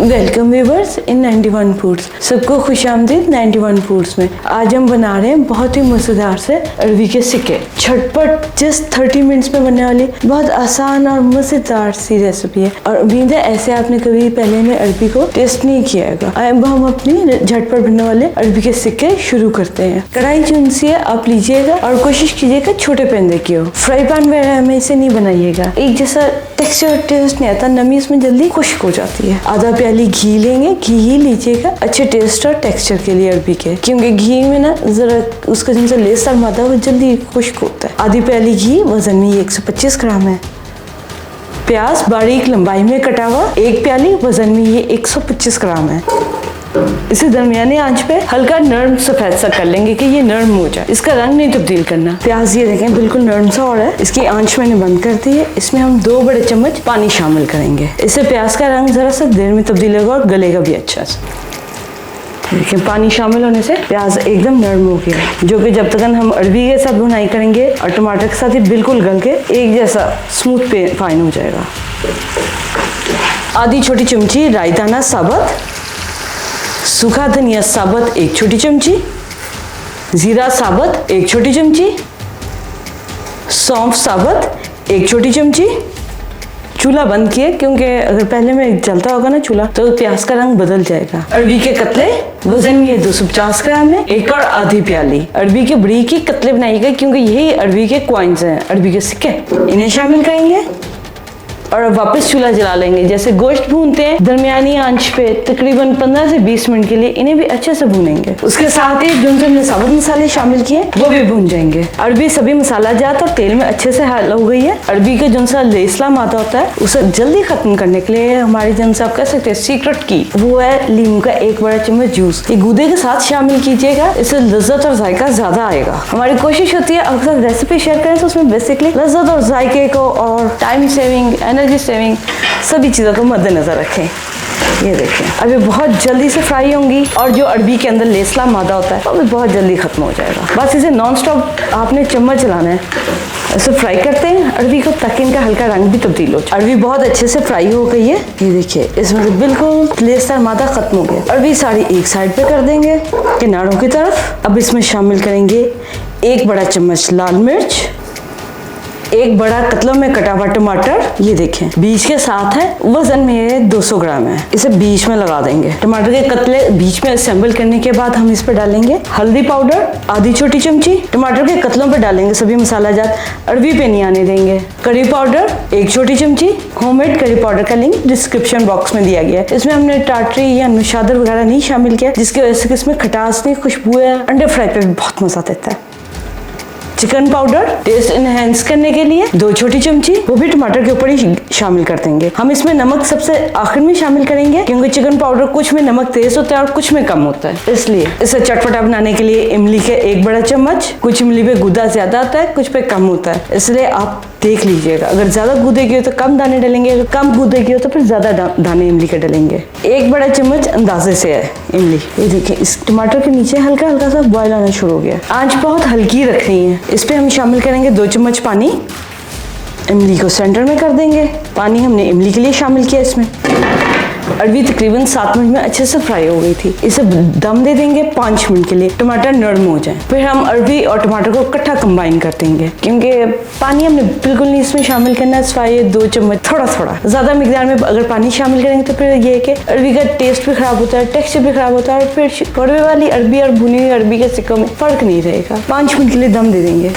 Welcome viewers इन 91 foods. सबको खुशामदीद 91 foods में। आज हम बना रहे हैं बहुत ही मज़ेदार से अरबी के सिक्के। झटपट जस्ट 30 मिनट्स में बनने वाली बहुत आसान और मज़ेदार सी रेसिपी है और उम्मीद है ऐसे आपने कभी पहले में अरबी को टेस्ट नहीं किया है। अब हम अपनी झटपट बनने वाले अरबी के सिक्के शुरू करते हैं। कढ़ाई जो सी है आप लीजिएगा और कोशिश कीजिएगा छोटे पैन की हो। फ्राई पैन वगैरह में इसे नहीं बनाइएगा, एक जैसा टेक्सचर टेस्ट नहीं आता, नमी इसमें जल्दी खुश्क हो जाती है। आधा प्याली घी लेंगे, घी ही लीजिएगा अच्छे टेस्ट और टेक्सचर के लिए अरबी के, क्योंकि घी में ना जरा उसका जिनसे लेसर मादा वो जल्दी खुश्क होता है। आधी प्याली घी, वजन में ये 125 ग्राम है। प्याज बारीक लंबाई में कटा हुआ 1 प्याली, वजन में ये 125 ग्राम है। इसे दरमियाने आंच पे हल्का नरम सफेद सा कर लेंगे कि ये नरम हो जाए, इसका रंग नहीं तब्दील करना। प्याज ये देखें बिल्कुल नरम सा हो रहा है, इसकी आंच मैंने बंद कर दी है। इसमें हम 2 बड़े चम्मच पानी शामिल करेंगे, इससे प्याज का रंग जरा सा देर में तब्दील होगा और गलेगा भी अच्छा से। देखिए पानी शामिल होने से प्याज एकदम नरम हो गया, जो कि जब तक हम अरबी के साथ बुनाई करेंगे और टमाटर के साथ ही बिल्कुल गल के एक जैसा स्मूथ पे फाइन हो जाएगा। आधी छोटी चमची राई दाना साबुत, सूखा धनिया साबुत 1 छोटी चमची, जीरा साबुत 1 छोटी चमची, सौंफ साबुत 1 छोटी चमची। चूल्हा बंद किए, क्योंकि अगर पहले में जलता होगा ना चूल्हा तो प्याज का रंग बदल जाएगा। अरबी के कतले वजन में ये 250 ग्राम है। 1 और आधी प्याली अरबी के बड़ी के कतले बनाइएगा, क्योंकि यही अरबी के कॉइन्स हैं, अरबी के सिक्के। इन्हें शामिल करेंगे और वापस चूल्हा जला लेंगे। जैसे गोश्त भूनते हैं दरमियानी आंच पे तकरीबन 15 से 20 मिनट के लिए, इन्हें भी अच्छे से भूनेंगे। उसके साथ ही जो हमने साबुत मसाले शामिल किए वो भी भून जाएंगे। अरबी सभी मसाला जात और तेल में अच्छे से हल हो गई है। अरबी के जो सा लेसला मादा होता है उसे जल्दी खत्म करने के लिए हमारी जन से आप कह सकते हैं सीक्रेट की, वो है लीमू का 1 बड़ा चम्मच जूस। ये गूदे के साथ शामिल कीजिएगा, इससे लज्जत और जायका ज्यादा आएगा। हमारी कोशिश होती है अक्सर रेसिपी शेयर करें तो उसमें बेसिकली लज्जत और जायके को और टाइम सेविंग, एनर्जी सेविंग सभी चीज़ों को मद्देनजर रखें। ये देखें अभी बहुत जल्दी से फ्राई होंगी और जो अरबी के अंदर लेसला मादा होता है वो भी बहुत जल्दी खत्म हो जाएगा। बस इसे नॉन स्टॉप आपने चम्मच चलाना है, इसे फ्राई करते हैं अरबी को ताकि इनका हल्का रंग भी तब्दील हो जाए। अरबी बहुत अच्छे से फ्राई हो गई है, ये देखिए इसमें से बिल्कुल लेसला मादा खत्म हो गया। अरबी सारी एक साइड पे कर देंगे किनारों की तरफ। अब इसमें शामिल करेंगे 1 बड़ा चम्मच लाल मिर्च, 1 बड़ा कतलों में कटा हुआ टमाटर, ये देखें बीज के साथ है, वजन में 200 ग्राम है। इसे बीच में लगा देंगे। टमाटर के कतले बीच में असेंबल करने के बाद हम इस पर डालेंगे हल्दी पाउडर आधी छोटी चमची। टमाटर के कतलों पर डालेंगे सभी मसाला जात, अरबी पे नहीं आने देंगे। करी पाउडर 1 छोटी चमची। होममेड करी पाउडर का लिंक डिस्क्रिप्शन बॉक्स में दिया गया है। इसमें हमने टाटरी या नुशादर वगैरह नहीं शामिल किया, जिसकी वजह से इसमें खटास नहीं, खुशबू है। अंडे फ्राई पे भी बहुत मजा देता है। चिकन पाउडर टेस्ट इनहेंस करने के लिए 2 छोटी चमची, वो भी टमाटर के ऊपर ही शामिल कर देंगे। हम इसमें नमक सबसे आखिर में शामिल करेंगे, क्योंकि चिकन पाउडर कुछ में नमक तेज होता है और कुछ में कम होता है, इसलिए इसे चटपटा बनाने के लिए इमली के 1 बड़ा चम्मच। कुछ इमली पे गूदा ज्यादा आता है, कुछ पे कम होता है, इसलिए आप देख लीजिएगा। अगर ज्यादा गूदे की हो तो कम दाने डालेंगे, अगर कम गूदे की हो तो फिर ज्यादा दाने इमली के डालेंगे। 1 बड़ा चम्मच अंदाजे से है इमली। ये देखिए इस टमाटर के नीचे हल्का हल्का सा बॉयल आना शुरू हो गया। आंच बहुत हल्की रखनी है। इस पे हम शामिल करेंगे 2 चम्मच पानी। इमली को सेंटर में कर देंगे। पानी हमने इमली के लिए शामिल किया। इसमें अरबी तकरीबन 7 मिनट में अच्छे से फ्राई हो गई थी। इसे दम दे देंगे 5 मिनट के लिए, टमाटर नरम हो जाए। फिर हम अरबी और टमाटर को इकट्ठा कंबाइन कर देंगे, क्योंकि पानी हमने बिल्कुल नहीं इसमें शामिल करना है। सिवाय 2 चम्मच थोड़ा थोड़ा ज्यादा मिकदार में अगर पानी शामिल करेंगे तो फिर ये है कि अरबी का टेस्ट भी खराब होता है, टेक्सचर भी खराब होता है, और फिर कड़वे वाली अरबी और भुनी हुई अरबी के सिक्कों में फर्क नहीं रहेगा। 5 मिनट के लिए दम दे देंगे।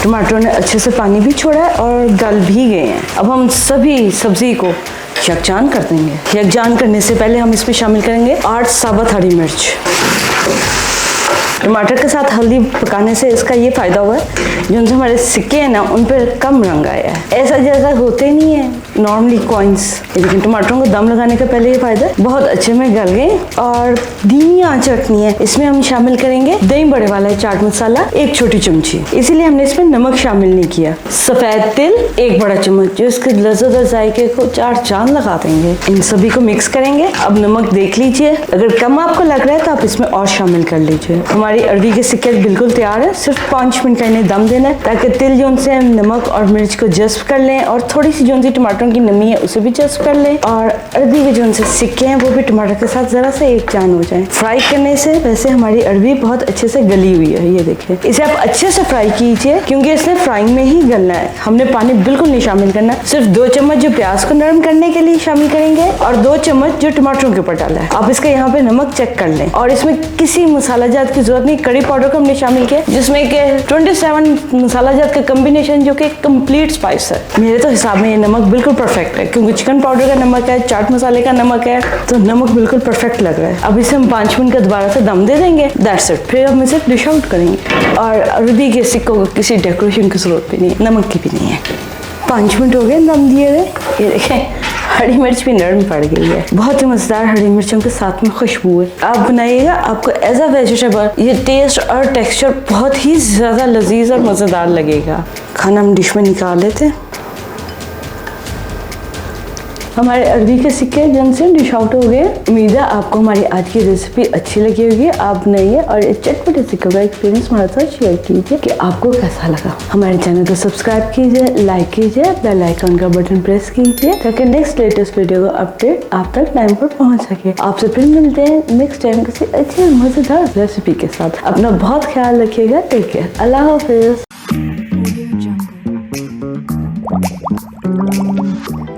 टमाटरों ने अच्छे से पानी भी छोड़ा है और गल भी गए हैं। अब हम सभी सब्जी को यकजान कर देंगे। यकजान करने से पहले हम इसमें शामिल करेंगे 8 साबुत हरी मिर्च। टमाटर के साथ हल्दी पकाने से इसका ये फायदा हुआ है, जो उनसे हमारे सिक्के हैं ना उन पर कम रंग आया है। ऐसा जैसा होते नहीं है नॉर्मली कॉइन्स, लेकिन टमाटरों को दम लगाने का पहले ये फायदा है बहुत अच्छे में गल गए। और धीमी आंच रखनी है। इसमें हम शामिल करेंगे दही बड़े वाला चाट मसाला 1 छोटी चमची, इसीलिए हमने इसमें नमक शामिल नहीं किया। सफेद तिल 1 बड़ा चम्मच, जो इसके लज्जत और जायके को 4 चांद लगा देंगे। इन सभी को मिक्स करेंगे। अब नमक देख लीजिए, अगर कम आपको लग रहा है तो आप इसमें और शामिल कर लीजिए। हमारी अरबी के सिक्के बिल्कुल तैयार है। सिर्फ 5 मिनट का इन्हें दम देना है ताकि तिल जो से नमक और मिर्च को जज्ब कर लें और थोड़ी सी जो सी टमाटरों की नमी है उसे भी जज्ब कर लें और अरबी के जो से सिक्के हैं वो भी टमाटर के साथ जरा से एक जान हो जाए। फ्राई करने से वैसे हमारी अरबी बहुत अच्छे से गली हुई है, ये देखिए। इसे आप अच्छे से फ्राई कीजिए क्योंकि इसने फ्राइंग में ही गलना है। हमने पानी बिल्कुल नहीं शामिल करना, सिर्फ 2 चम्मच जो प्याज को नरम करने के लिए शामिल करेंगे और 2 चम्मच जो टमाटरों के ऊपर डाला है। आप इसका यहाँ पे नमक चेक कर लें और इसमें किसी मसाला जात की जरूरत नहीं। कड़ी पाउडर को हमने शामिल किया जिसमें कि 27 मसाला जात का कम्बिनेशन जो कि कंप्लीट स्पाइस है। मेरे तो हिसाब में ये नमक बिल्कुल परफेक्ट है क्योंकि चिकन पाउडर का नमक है, चाट मसाले का नमक है, तो नमक बिल्कुल परफेक्ट लग रहा है। अब इसे हम 5 मिनट का दोबारा से दम दे देंगे, दैट्स इट। फिर हम इसे डिश आउट करेंगे और अरबी के सिक्कों को किसी डेकोरेशन की जरूरत भी नहीं, नमक की भी नहीं है। 5 मिनट हो गए दम दिए हुए। ये देखें हरी मिर्च भी नरम पड़ गई है, बहुत ही मजेदार हरी मिर्चों के साथ में खुशबू है। आप बनाइएगा, आपको एज अ वेजिटेबल ये टेस्ट और टेक्सचर बहुत ही ज़्यादा लजीज और मज़ेदार लगेगा। खाना हम डिश में निकाल लेते हैं। हमारे अरबी के सिक्के जन से डिश आउट हो गए। उम्मीद है आपको हमारी आज की रेसिपी अच्छी लगी होगी। आप बनाइए और इस चटपटे सिक्कों का एक्सपीरियंस हमारे साथ शेयर कीजिए कि आपको कैसा लगा। हमारे चैनल को सब्सक्राइब कीजिए, लाइक कीजिए, बेल आइकन का बटन प्रेस कीजिए ताकि नेक्स्ट लेटेस्ट वीडियो का अपडेट आप तक टाइम पर पहुंच सके। आपसे फिर मिलते हैं नेक्स्ट टाइम किसी अच्छी और मजेदार रेसिपी के साथ। अपना बहुत ख्याल रखिएगा। Take care. अल्लाह हाफिज।